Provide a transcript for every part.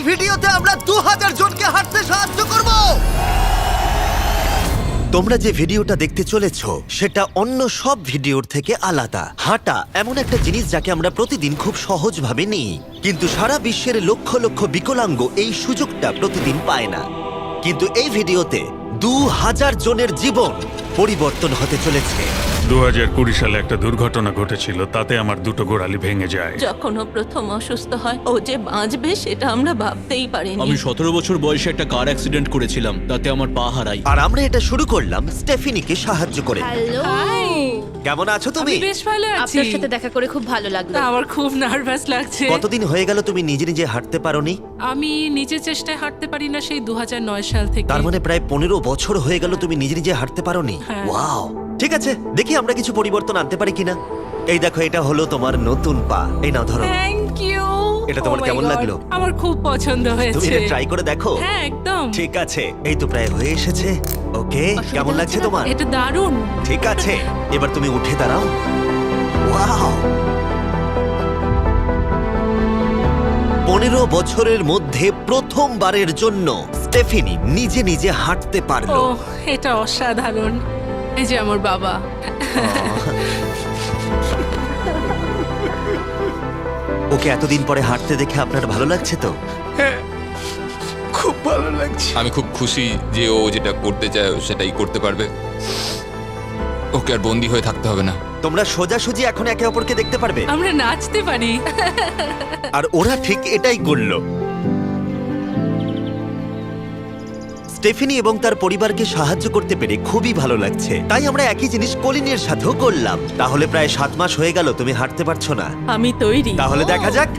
ভিডিওতে আমরা 2000 জনকে হাঁটতে সাহায্য করব। তোমরা যে ভিডিওটা দেখতে চলেছো সেটা অন্য সব ভিডিওর থেকে আলাদা। হাঁটা এমন একটা জিনিস যাকে আমরা প্রতিদিন খুব সহজভাবে নিই, কিন্তু সারা বিশ্বের লক্ষ লক্ষ বিকলাঙ্গ এই সুযোগটা প্রতিদিন পায় না। কিন্তু এই ভিডিওতে 2000 জনের জীবন পরিবর্তন হতে চলেছে। 2020 সালে একটা দুর্ঘটনা ঘটেছিল, তাতে আমার দুটো গোড়ালি ভেঙে যায়। যখন ও প্রথম অসুস্থ হয়, ও যে বাঁচবে সেটা আমরা ভাবতেই পারিনি। আমি 17 বছর বয়সে একটা কার অ্যাক্সিডেন্ট করেছিলাম, তাতে আমার পা হারাই। আর আমরা এটা শুরু করলাম স্টেফিনিকে সাহায্য করে। হ্যালো, কেমন আছো তুমি? বেশ ভালো আছি। আপনার সাথে দেখা করে খুব ভালো লাগলো। আমার খুব নার্ভাস লাগছে। কতদিন হয়ে গেল তুমি নিজে নিজে হাঁটতে পারোনি? আমি নিজের চেষ্টায় হাঁটতে পারি না সেই 2009 সাল থেকে। তার মানে প্রায় 15 বছর হয়ে গেল তুমি নিজে নিজে হাঁটতে পারোনি। হ্যাঁ। ওয়াও, ঠিক আছে, দেখি আমরা কিছু পরিবর্তন আনতে পারি কিনা। এই দেখো, এটা হলো তোমার নতুন পা। এই নাও ধরো। Thank you. এটা তোমার কেমন লাগলো? আমার খুব পছন্দ তুমি হয়েছে। এটা ট্রাই করে দেখো। হ্যাঁ, একদম। ঠিক আছে, এই তো প্রায় হয়ে এসেছে। ওকে, কেমন লাগছে তোমার? এটা দারুণ। ঠিক আছে, এবার তুমি উঠে দাঁড়াও। ওয়াও, 15 বছরের মধ্যে প্রথমবারের জন্য স্টেফিনি নিজে নিজে হাঁটতে ও, পারলো। এটা অসাধারণ। এই যে আমার বাবা। ওকে এতদিন পরে হাঁটতে দেখে আপনার ভালো লাগছে তো? আমি খুব খুশি যে ও যেটা করতে চায় ও সেটাই করতে পারবে। ওকে আর বন্দি হয়ে থাকতে হবে না। তোমরা সোজাসুজি এখন একে অপরকে দেখতে পারবে। আমরা নাচতে পারি। আর ওরা ঠিক এটাই করলো। স্টেফিনি এবং তার পরিবারকে সাহায্য করতে পেরে খুবই ভালো লাগছে। তাই আমরা একই জিনিস কলিনের সাথেও করলাম। তাহলে প্রায় 7 মাস হয়ে গেল তুমি হাঁটতে পারছো না। আমি তৈরি। তাহলে দেখা যাক।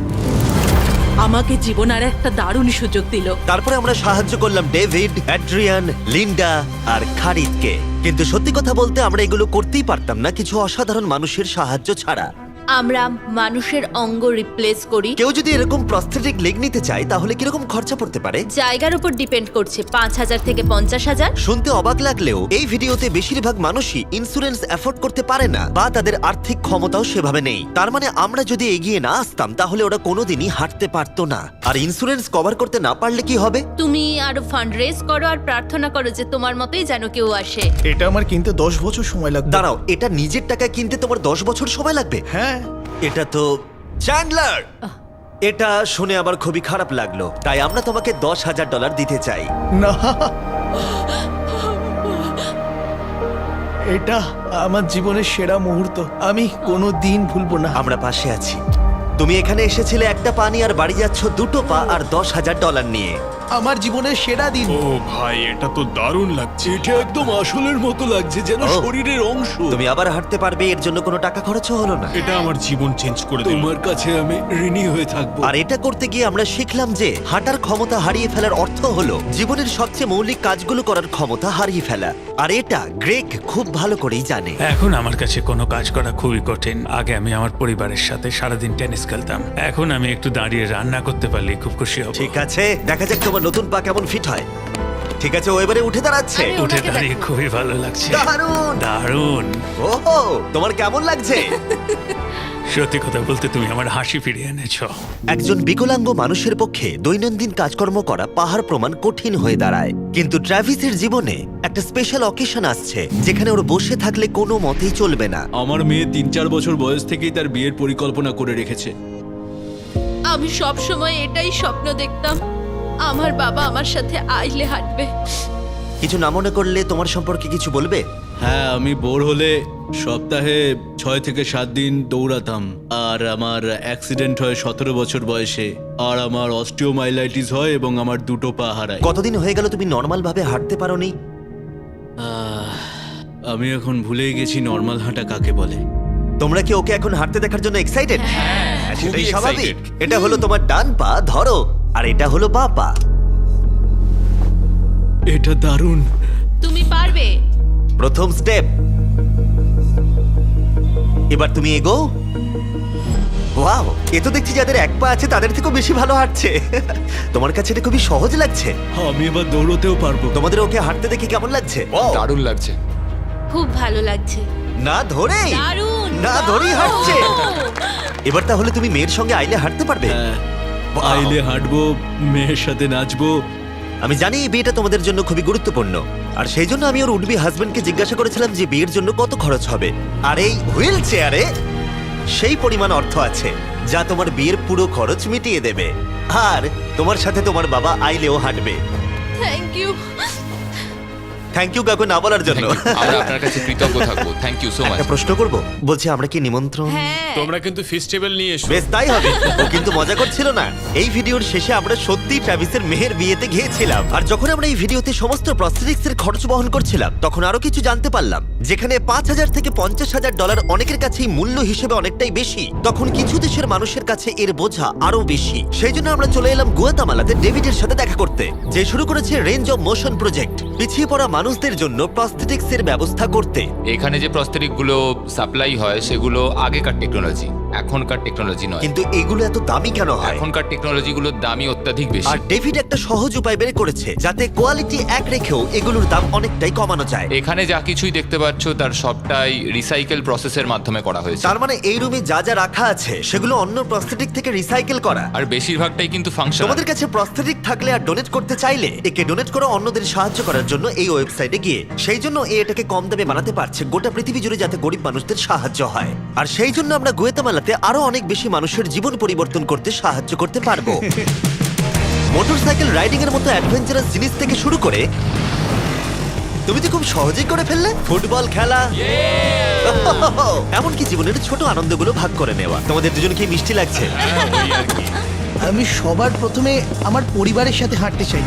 আমাকে জীবন আর একটা দারুণ সুযোগ দিল। তারপরে আমরা সাহায্য করলাম ডেভিড, অ্যাড্রিয়ান, লিন্ডা আর খারিদকে। কিন্তু সত্যি কথা বলতে আমরা এগুলো করতেই পারতাম না কিছু অসাধারণ মানুষের সাহায্য ছাড়া। আমরা মানুষের অঙ্গ রিপ্লেস করি। কেউ যদি এরকম প্রস্থেটিক লেগ নিতে চায় তাহলে কিরকম খরচা পড়তে পারে? জায়গার উপর ডিপেন্ড করছে, 5,000 থেকে 50,000। শুনতে অবাক লাগলেও এই ভিডিওতে বেশিরভাগ মানুষই ইন্স্যুরেন্স অ্যাফোর্ড করতে পারে না বা তাদের আর্থিক ক্ষমতাও সেভাবে নেই। তার মানে আমরা যদি এগিয়ে না আসতাম তাহলে ওরা কোনোদিনই হাঁটতে পারতো না। আর ইন্স্যুরেন্স কভার করতে না পারলে কি হবে? তুমি আরো ফান্ড রেজ করো আর প্রার্থনা করো যে তোমার মতোই যেন কেউ আসে। এটা আমার কিনতে 10 বছর সময় লাগবে। দাঁড়াও, এটা নিজের টাকায় কিনতে তোমার 10 বছর সময় লাগবে? হ্যাঁ, এটা তো চ্যান্ডলার। এটা শুনে আবার খুবই খারাপ লাগলো, তাই আমরা তোমাকে $10,000 দিতে চাই। না, এটা আমার জীবনের সেরা মুহূর্ত। আমি কোনো দিন ভুলবো না। আমরা পাশে আছি। তুমি এখানে এসেছিলে একটা পা নিয়ে আর বাড়ি যাচ্ছ দুটো পা আর $10,000 নিয়ে। আমার জীবনের সেরা দিন। ও ভাই, এটা তো দারুণ লাগছে। এটা একদম আসলের মতো লাগছে, যেন ও। শরীরের অংশ। তুমি আবার হাঁটতে পারবে, এর জন্য কোনো টাকা খরচও হলো না। এটা আমার জীবন চেঞ্জ করে দিল। তোমার কাছে আমি ঋণী হয়ে থাকবো। আর এটা করতে গিয়ে আমরা শিখলাম যে হাঁটার ক্ষমতা হারিয়ে ফেলার অর্থ হলো জীবনের সবচেয়ে মৌলিক কাজগুলো করার ক্ষমতা হারিয়ে ফেলা। আর এটা গ্রেগ খুব ভালো করেই জানে। এখন আমার কাছে কোনো কাজ করা খুবই কঠিন। আগে আমি আমার পরিবারের সাথে সারাদিন টেনিস খেলতাম, এখন আমি একটু দাঁড়িয়ে রান্না করতে পারলে খুব খুশি হব। ঠিক আছে, দেখা যাক তোমার নতুন পা কেমন ফিট হয়। ঠিক আছে, ও এবারে উঠে দাঁড়াচ্ছে। আমি উঠে ওনাকে দাঁড়িয়ে দেখো। খুবই ভালো লাগছে। দারুণ। দারুণ। ওহো, তোমার কেমন লাগছে? সত্যি কথা বলতে তুমি আমার হাসি ফিরিয়ে এনেছো। একজন বিকলাঙ্গ মানুষের পক্ষে দৈনন্দিন কাজকর্ম করা পাহাড় প্রমাণ কঠিন হয়ে দাঁড়ায়। কিন্তু ট্রাভিসের জীবনে একটা স্পেশাল অকেশন আসছে যেখানে ওর বসে থাকলে কোনো মতেই চলবে না। আমার মেয়ে 3-4 বছর বয়স থেকেই তার বিয়ের পরিকল্পনা করে রেখেছে। আমি সব সময় এটাই স্বপ্ন দেখতাম, আমার বাবা আমার সাথে আইলে হাঁটবে। কিছু না মনে করলে তোমার সম্পর্কে কিছু বলবে? হ্যাঁ, আমি বোর হলে সপ্তাহে 6 থেকে 7 দিন দৌড়াতাম। আর আমার অ্যাক্সিডেন্ট হয় 17 বছর বয়সে। আর আমার অস্টিওমাইলাইটিস হয় এবং আমার দুটো পা হারায়। কতদিন হয়ে গেল তুমি নর্মাল ভাবে হাঁটতে পারোনি? আমি এখন ভুলেই গেছি নর্মাল হাঁটা কাকে বলে। তোমরা কি ওকে এখন হাঁটতে দেখার জন্য এক্সাইটেড? সেটাই খুবই স্বাভাবিক। excited। এটা হলো তোমার ডান পা, ধরো, আর এটা হলো বাঁ পা। এটা দারুণ। তুমি পারবে। প্রথম স্টেপ। এবার তুমি এগো। ওয়াও, এ তো দেখছি যাদের এক পা আছে তাদের থেকেও বেশি ভালো হাঁটছে। তোমার কাছে এটা খুবই সহজ লাগছে। আমি এবার দৌড়তেও পারবো। তোমাদের ওকে হাঁটতে দেখে কেমন লাগছে? দারুণ লাগছে। খুব ভালো লাগছে। না ধরেই, দারুণ। না ধরেই হাঁটছে। এবার তাহলে তুমি মেয়ের সঙ্গে আইলে হাঁটতে পারবে? হ্যাঁ, Wow! আইলে হাঁটবো, মেয়ের সাথে নাচবো। আমি জানি এই বিয়েটা তোমাদের জন্য খুবই গুরুত্বপূর্ণ, আর সেই জন্য আমি ওর উডবি হাজবেন্ডকে জিজ্ঞাসা করেছিলাম যে বিয়ের জন্য কত খরচ হবে। আর এই হুইল চেয়ারে সেই পরিমাণ অর্থ আছে যা তোমার বিয়ের পুরো খরচ মিটিয়ে দেবে। আর তোমার সাথে তোমার বাবা আইলেও হাঁটবে। Thank you. থ্যাংক ইউ কাকু না বলার জন্য। Thank you. আমরা আপনার কাছে কৃতজ্ঞ থাকবো, থ্যাংক ইউ সো মাচ। একটা প্রশ্ন করব, বলছি আমরা কি নিমন্ত্রণ? হ্যাঁ, তোমরা কিন্তু ফেস্টিভ্যাল নিয়ে এসো। বেশ তাই হবে। ও কিন্তু মজা করছিল না। এই ভিডিওর শেষে আমরা সত্যি ট্রাভিসের মেহের বিয়েতে গিয়েছিলাম, আর যখন আমরা এই ভিডিওতে সমস্ত প্রস্থেটিক্স এর খরচ বহন করছিলাম তখন আরো কিছু জানতে পারলাম। যেখানে $5,000 থেকে $50,000 অনেকের কাছেই মূল্য হিসেবে অনেকটাই বেশি, তখন কিছু দেশের মানুষের কাছে এর বোঝা আরো বেশি। সেই জন্য আমরা চলে এলাম গুয়াতামালাতে ডেভিডের সাথে দেখা করতে, যে শুরু করেছে রেঞ্জ অফ মোশন প্রজেক্ট, পিছিয়ে পড়া মানুষদের জন্য প্রস্থেটিক্স এর ব্যবস্থা করতে। এখানে যে প্রস্তরিক গুলো সাপ্লাই হয় সেগুলো আগেকার টেকনোলজি, এখনকার টেকনোলজি নয়। কিন্তু এগুলো এত দামি কেন হয়? এখনকার টেকনোলজি গুলোর দামই অত্যাধিক বেশি। আর ডেভিড একটা সহজ উপায় বের করেছে যাতে কোয়ালিটি এক রেখেও এগুলোর দাম অনেকটাই কমানো যায়। এখানে যা কিছুই দেখতে পাচ্ছ তার সবটাই রিসাইকেল প্রসেসের মাধ্যমে করা হয়েছে। তার মানে এই রুমে যা যা রাখা আছে সেগুলো অন্য প্রস্থেটিক থেকে রিসাইকেল করা। আর বেশিরভাগটাই কিন্তু ফাংশন। তোমাদের কাছে প্রস্থেটিক থাকলে আর ডোনেট করতে চাইলে একে ডোনেট করো অন্যদের সাহায্য করার জন্য এই ওয়েবসাইটে গিয়ে। সেই জন্য এটাকে কম দামে বানাতে পারছে গোটা পৃথিবী জুড়ে যাতে গরিব মানুষদের সাহায্য হয়। আর সেই জন্য আমরা গুয়াতামালাতে আরো অনেক বেশি মানুষের জীবন পরিবর্তন করতে সাহায্য করতে পারবো। মোটরসাইকেল রাইডিং এর মতো অ্যাডভেঞ্চারাস জিনিস থেকে শুরু করে তুমি তো খুব সহজেই করে ফেললে ফুটবল খেলা, এমনকি জীবনের ছোট আনন্দগুলো ভাগ করে নেওয়া। তোমাদের দুজনকে মিষ্টি লাগছে? আমি সবার প্রথমে আমার পরিবারের সাথে হাঁটতে চাই।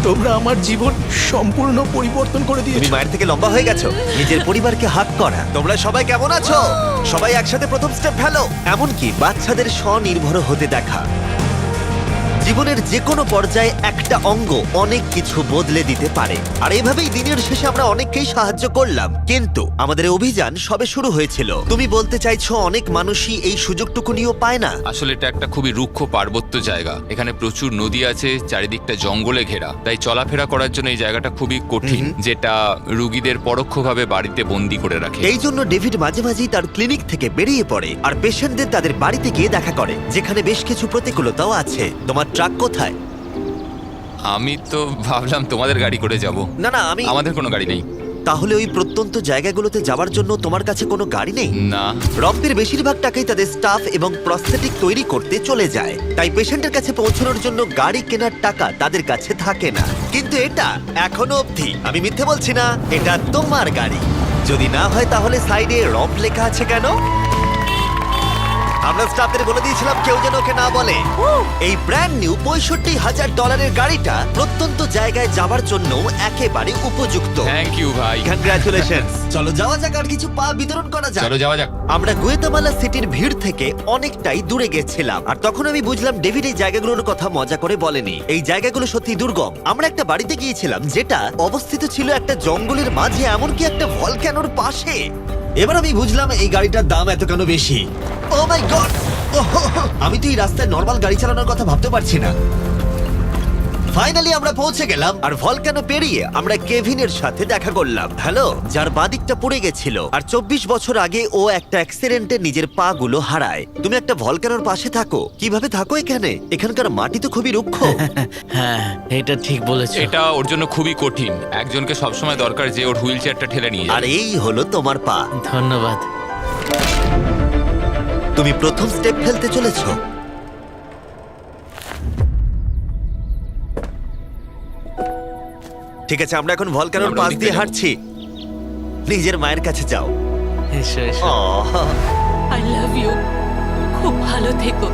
তোমরা আমার জীবন সম্পূর্ণ পরিবর্তন করে তুমি দিয়েছো। মায়ের থেকে লম্বা হয়ে গেছো। নিজের পরিবারকে হাত করা। তোমরা সবাই কেমন আছো? সবাই একসাথে প্রথম স্টেপ ফেলো। এমনকি বাচ্চাদের স্বনির্ভর হতে দেখা। জীবনের যে কোনো পর্যায়ে একটা অঙ্গ অনেক কিছু বদলে দিতে পারে। আর এভাবেই দিনের শেষে আমরা অনেককেই সাহায্য করলাম, কিন্তু আমাদের অভিযান সবে শুরু হয়েছিল। তুমি বলতে চাইছো অনেক মানুষই এই সুযোগটুকু নিয়েও পায় না? আসলে এটা একটা খুবই রুক্ষ পার্বত্য জায়গা। এখানে প্রচুর নদী আছে, চারিদিকটা জঙ্গলে ঘেরা, তাই চলাফেরা করার জন্য এই জায়গাটা খুবই কঠিন, যেটা রোগীদের পরোক্ষভাবে বাড়িতে বন্দি করে রাখে। এই জন্য ডেভিড মাঝে মাঝেই তার ক্লিনিক থেকে বেরিয়ে পড়ে আর পেশেন্টদের তাদের বাড়িতে গিয়ে দেখা করে, যেখানে বেশ কিছু প্রতিকূলতাও আছে। তোমার ট্রাক কোথায়? আমি তো ভাবলাম তোমাদের গাড়ি করে যাব। না না, আমাদের কোনো গাড়ি নেই। তাহলে ওই প্রত্যন্ত জায়গাগুলোতে যাওয়ার জন্য তোমার কাছে কোনো গাড়ি নেই? না। রম্পের বেশিরভাগ টাকাই তাদের স্টাফ এবং প্রস্থেটিক তৈরি করতে চলে যায়, তাই পেশেন্টের কাছে পৌঁছানোর জন্য গাড়ি কেনার টাকা তাদের কাছে থাকে না। কিন্তু এটা এখনো অবধি, আমি মিথ্যে বলছি না, এটা তোমার গাড়ি। যদি না হয় তাহলে সাইডে রম্প লেখা আছে কেন? আমরা স্টাফদের বলে দিয়েছিলাম কেউ যেন ওকে না বলে। এই ব্র্যান্ড নিউ $65,000 গাড়িটা প্রত্যন্ত জায়গায় যাওয়ার জন্য একেবারে উপযুক্ত। থ্যাংক ইউ ভাই। কংগ্রাচুলেশনস। চলো যাওয়া যাক আর কিছু পা বিতরণ করা যাক। চলো যাওয়া যাক। আমরা গুয়েতামালা সিটির ভিড় থেকে অনেকটাই দূরে গেছিলাম, আর তখন আমি বুঝলাম ডেভিড এই জায়গাগুলোর কথা মজা করে বলেনি। এই জায়গাগুলো সত্যি দুর্গম। আমরা একটা বাড়িতে গিয়েছিলাম যেটা অবস্থিত ছিল একটা জঙ্গলের মাঝে, এমনকি একটা ভলক্যানোর পাশে। এবার আমি বুঝলাম এই গাড়িটার দাম এত কেন বেশি। ও মাই গড! আমি তো এই রাস্তায় নর্মাল গাড়ি চালানোর কথা ভাবতে পারছি না। ফাইনালি আমরা পৌঁছে গেলাম, আর ভলকানো পেরিয়ে আমরা কেভিনের সাথে দেখা করলাম। হ্যালো, যার বাদিকটা পড়ে গেছিল, আর 24 বছর আগে ও একটা অ্যাক্সিডেন্টে নিজের পা গুলো হারায়। তুমি একটা ভলকানোর পাশে থাকো, কিভাবে থাকো এখানে? এখানকার মাটি তো খুবই রুক্ষ। হ্যাঁ, এটা ঠিক বলেছো। এটা ওর জন্য খুবই কঠিন। একজনকে সবসময় দরকার যে ওর হুইল চেয়ারটা ঠেলে নিয়ে আর যাবে। এই হলো তোমার পা। ধন্যবাদ। তুমি প্রথম স্টেপ ফেলতে চলেছো। ঠিক আছে, আমরা এখন ভলকানোর আমরা পাশ ওদিকে দিয়ে যাবো। হাঁটছি। নিজের মায়ের কাছে যাও। এসো এসো। আহ, আই লাভ ইউ। খুব ভালো থেকো।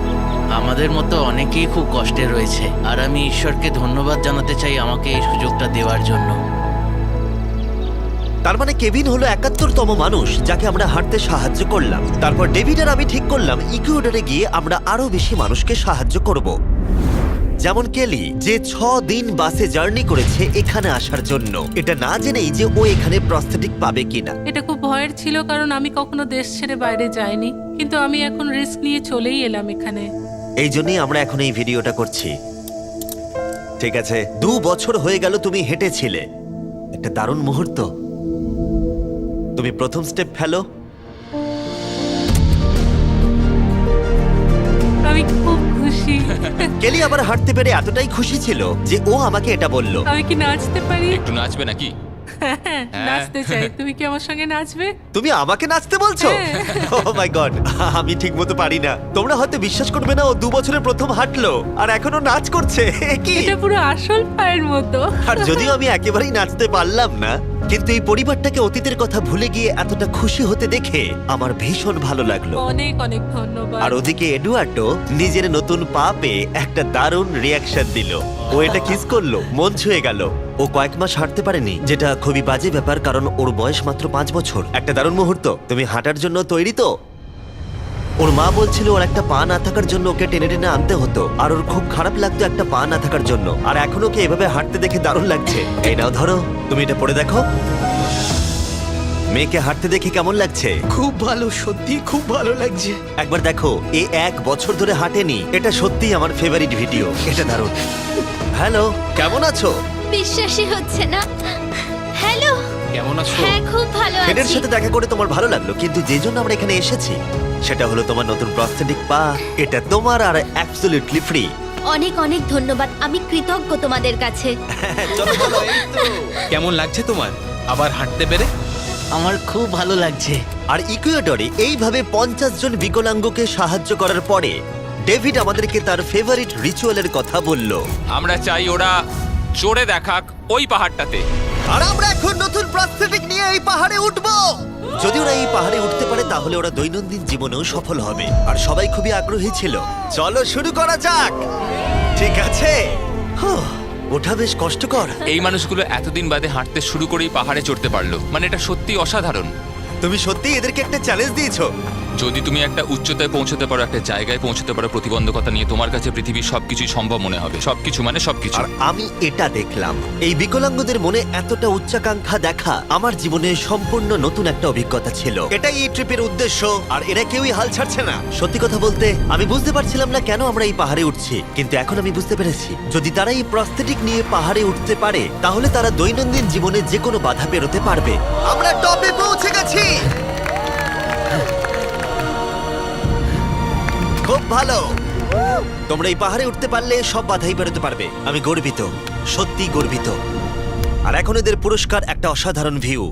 আমাদের মতো অনেকেই খুব কষ্টে রয়েছে, আর আমি ঈশ্বরকে ধন্যবাদ জানাতে চাই আমাকে এই সুযোগটা দেওয়ার জন্য। তার মানে কেভিন হলো 71তম মানুষ যাকে আমরা হাঁটতে সাহায্য করলাম। তারপর ডেভিড আর আমি ঠিক করলাম ইকুয়েডরে গিয়ে আমরা আরো বেশি মানুষকে সাহায্য করব, যেমন কেলি, যে 6 দিন বাসে জার্নি করেছে এখানে আসার জন্য, এটা না জেনেই যে ও এখানে প্রস্থেটিক পাবে কিনা। এটা খুব ভয়ের ছিল, কারণ আমি কখনো দেশ ছেড়ে বাইরে যাইনি, কিন্তু আমি এখন রিস্ক নিয়ে চলেই এলাম এখানে। এই জন্যই আমরা এখন এই ভিডিওটা করছি। ঠিক আছে, 2 বছর হয়ে গেল তুমি হেঁটেছিলে, একটা দারুণ মুহূর্ত। তুমি প্রথম স্টেপ ফেলো। আমি খুব খুশি। খুশি। কেলি আবার হাঁটতে পেরে এতটাই খুশি ছিল যে ও আমাকে এটা বলল। আমি কি নাচতে পারি? একটু নাচবে নাকি? নাচতে চাই, তুমি কি আমার সঙ্গে নাচবে? তুমি আমাকে নাচতে বলছো? ও মাই গড, আমি ঠিকমতো পারি না। তোমরা হয়তো বিশ্বাস করবে না, ও 2 বছরের প্রথম হাঁটলো আর এখনো নাচ করছে। কি? এটা পুরো আসল পায়ের মতো। আর যদিও আমি একেবারেই নাচতে পারলাম না, কিন্তু এই পরিবারটাকে অতীতের কথা ভুলে গিয়ে এতটা খুশি হতে দেখে আমার ভীষণ ভালো লাগলো। অনেক অনেক ধন্যবাদ। আর ওদিকে এডুয়ার্ডো নিজের নতুন পা পেয়ে একটা দারুণ রিয়াকশন দিল। ও এটা কিস করলো, মন ছুঁয়ে গেল। ও কয়েক মাস হাঁটতে পারেনি, যেটা খুবই বাজে ব্যাপার, কারণ ওর বয়স মাত্র 5 বছর। একটা দারুণ মুহূর্ত। তুমি হাঁটার জন্য তৈরি তো? ওর মা বলছিল ওর একটা পা না থাকার জন্য ওকে টেনে টেনে আনতে হতো, আর ওর খুব খারাপ লাগতো একটা পা না থাকার জন্য। আর এখন ওকে এভাবে হাঁটতে দেখে দারুণ লাগছে। এই নাও ধরো, তুমি এটা পরে দেখো। মেয়েকে হাঁটতে দেখে কেমন লাগছে? খুব ভালো, সত্যি খুব ভালো লাগছে। একবার দেখো, এ 1 বছর ধরে হাঁটেনি। এটা সত্যিই আমার ফেভারিট ভিডিও। এটা দারুণ। হ্যালো, কেমন আছো? বিশ্বাসই হচ্ছে না। হ্যালো, কেমন আছো? হ্যাঁ খুব ভালো ফেডের আছি। সাথে দেখা করে তোমার ভালো লাগলো, কিন্তু যে জন্য আমরা এখানে এসেছি সেটা হলো তোমার নতুন প্রস্থেটিক পা। এটা তোমার আর অ্যাবসলিউটলি ফ্রি। অনেক অনেক ধন্যবাদ, আমি কৃতজ্ঞ তোমাদের কাছে। চলো চলো। কেমন লাগছে তোমার আবার হাঁটতে পেরে? আমার খুব ভালো লাগছে। আর ইকুয়েডরে এইভাবে 50 জন বিকলাঙ্গকে সাহায্য করার পরে ডেভিড আমাদেরকে তার ফেভারিট রিচুয়ালের কথা বলল। আমরা চাই ওরা চড়ে দেখাক ওই পাহাড়টাতে। আর আমরা এখন নতুন প্রস্থেটিক নিয়ে এই পাহাড়ে উঠবো। যদি ওরা এই পাহাড়ে উঠতে পারে তাহলে ওরা দৈনন্দিন জীবনেও সফল হবে। আর সবাই খুবই আগ্রহী ছিল। চলো শুরু করা যাক। ঠিক আছে। ওঠা বেশ কষ্টকর। এই মানুষগুলো এতদিন বাদে হাঁটতে শুরু করেই পাহাড়ে চড়তে পারলো, মানে এটা সত্যি অসাধারণ। তুমি সত্যি এদেরকে একটা চ্যালেঞ্জ দিয়েছো। যদি তুমি একটা উচ্চতায় পৌঁছতে পারো, একটা জায়গায় পৌঁছতে পারো, প্রতিবন্ধকতা নিয়ে তোমার কাছে পৃথিবীর সবকিছুই সম্ভব মনে হবে। সবকিছু মানে সবকিছু। আর আমি এটা দেখলাম, এই বিকলাঙ্গদের মনে এতটা উচ্চাকাঙ্ক্ষা দেখা আমার জীবনে সম্পূর্ণ নতুন একটা অভিজ্ঞতা ছিল। এটাই এই ট্রিপের উদ্দেশ্য, আর এরা কেউই হাল ছাড়ছে না। সত্যি কথা বলতে আমি বুঝতে পারছিলাম না কেন আমরা এই পাহাড়ে উঠছি, কিন্তু এখন আমি বুঝতে পেরেছি যদি তারা এই প্রস্থেটিক নিয়ে পাহাড়ে উঠতে পারে তাহলে তারা দৈনন্দিন জীবনে যে কোনো বাধা পেরোতে পারবে। আমরা টপে পৌঁছে গেছি। খুব ভালো। তোমরা এই পাহাড়ে উঠতে পারলে সব বাধাই বেরোতে পারবে। আমি গর্বিত, সত্যি গর্বিত। আর এখন এদের পুরস্কার একটা অসাধারণ ভিউ।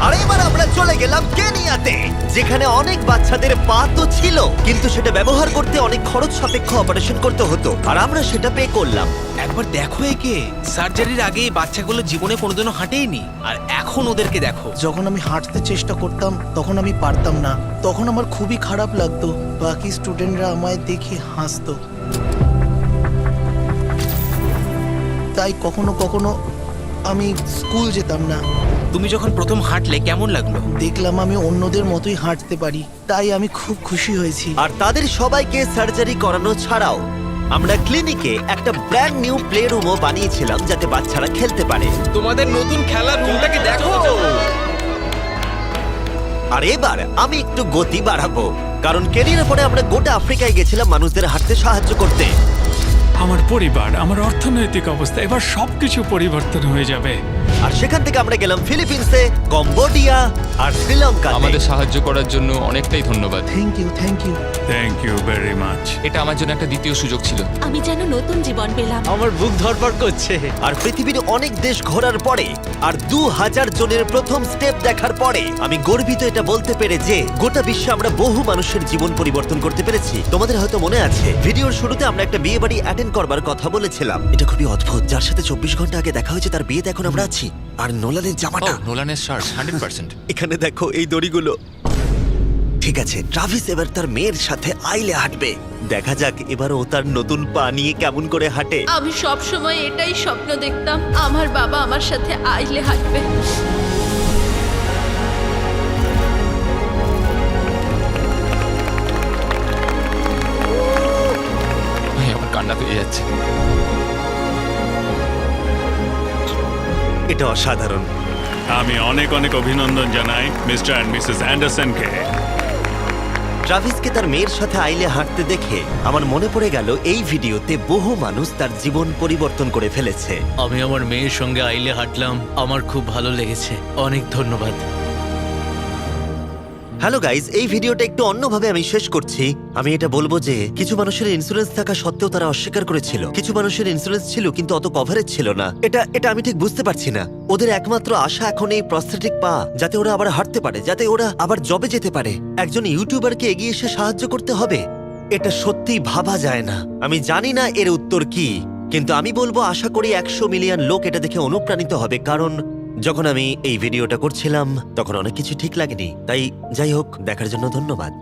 আর এবার আমরা চলে গেলাম কেনিয়াতে, যেখানে অনেক বাচ্চাদের পা তো ছিল, কিন্তু সেটা ব্যবহার করতে অনেক খরচ সাপেক্ষ অপারেশন করতে হতো, আর আমরা সেটা পে করলাম। একবার দেখো একে, সার্জারির আগে এই বাচ্চাগুলো জীবনে কোনোদিনও হাঁটেইনি, আর এখন ওদেরকে দেখো। যখন আমি হাঁটতে চেষ্টা করতাম তখন আমি পারতাম না, তখন আমার খুবই খারাপ লাগতো। বাকি স্টুডেন্টরা আমায় দেখে হাসতো, তাই কখনো কখনো আমি স্কুল যেতাম না। তুমি যখন প্রথম হাঁটলে কেমন লাগলো? দেখলাম আমি অন্যদের মতোই হাঁটতে পারি, তাই আমি খুব খুশি হয়েছি। আর তাদের সবাইকে সার্জারি করানো ছাড়াও আমরা ক্লিনিকে একটা ব্র্যান্ড নিউ প্লে রুমও বানিয়েছিলাম যাতে বাচ্চারা খেলতে পারে। তোমাদের নতুন খেলার রুমটাকে দেখো। আর এবার আমি একটু গতি বাড়াবো, কারণ কেনিয়ার পরে আমরা গোটা আফ্রিকায় গেছিলাম মানুষদের হাঁটতে সাহায্য করতে। আমার পরিবার, আমার অর্থনৈতিক অবস্থা, এবার সবকিছু পরিবর্তন হয়ে যাবে। আর সেখান থেকে আমরা গেলাম ফিলিপিন্সে, কম্বোডিয়া আর শ্রীলঙ্কা। আমাদের সাহায্য করার জন্য অনেকটাই ধন্যবাদ। Thank you, thank you. Thank you very much. এটা আমার জন্য একটা দ্বিতীয় সুযোগ ছিল। আমি যেন নতুন জীবন পেলাম। আমার বুক ধড়ফড় করছে। আর পৃথিবীর অনেক দেশ ঘোরার পরে আর 2000 জনের প্রথম স্টেপ দেখার পরে আমি গর্বিত এটা বলতে পেরে যে গোটা বিশ্বে আমরা বহু মানুষের জীবন পরিবর্তন করতে পেরেছি। তোমাদের হয়তো মনে আছে ভিডিওর শুরুতে আমরা একটা বিয়ে বাড়ি অ্যাটেন্ড করবার কথা বলেছিলাম। এটা খুবই অদ্ভুত, যার সাথে 24 ঘন্টা আগে দেখা হয়েছে তার বিয়েতে এখন আমরা আছি। আর নোলানের জামাটা, নোলানের শার্ট 100%। এখানে দেখো এই দড়িগুলো। ঠিক আছে, ট্রাভিস এবার তার মেয়ের সাথে আইলে হাঁটবে। দেখা যাক এবার ও তার নতুন পা নিয়ে কেমন করে হাঁটে। আমি সব সময় এটাই স্বপ্ন দেখতাম, আমার বাবা আমার সাথে আইলে হাঁটবে। আমার কান্না পেয়ে যাচ্ছে। এটা অসাধারণ। আমি অনেক অনেক অভিনন্দন জানাই মিস্টার অ্যান্ড মিসেস অ্যান্ডারসনকে। ট্রাভিসকে তার মেয়ের সাথে আইলে হাঁটতে দেখে আমার মনে পড়ে গেল এই ভিডিওতে বহু মানুষ তার জীবন পরিবর্তন করে ফেলেছে। আমি আমার মেয়ের সঙ্গে আইলে হাঁটলাম, আমার খুব ভালো লেগেছে। অনেক ধন্যবাদ। হ্যালো গাইজ, এই ভিডিওটা একটু অন্যভাবে আমি শেষ করছি। আমি এটা বলবো যে কিছু মানুষের ইন্স্যুরেন্স থাকা সত্ত্বেও তারা অস্বীকার করেছিল, কিছু মানুষের ইন্স্যুরেন্স ছিল কিন্তু অত কভারেজ ছিল না। এটা আমি ঠিক বুঝতে পারছি না। ওদের একমাত্র আশা এখন এই প্রস্থেটিক পা, যাতে ওরা আবার হাঁটতে পারে, যাতে ওরা আবার জবে যেতে পারে। একজন ইউটিউবারকে এগিয়ে এসে সাহায্য করতে হবে, এটা সত্যিই ভাবা যায় না। আমি জানি না এর উত্তর কি, কিন্তু আমি বলবো আশা করি 100 মিলিয়ন লোক এটা দেখে অনুপ্রাণিত হবে। কারণ যখন আমি এই ভিডিওটা করছিলাম তখন অনেক কিছু ঠিক লাগেনি। তাই যাই হোক, দেখার জন্য ধন্যবাদ।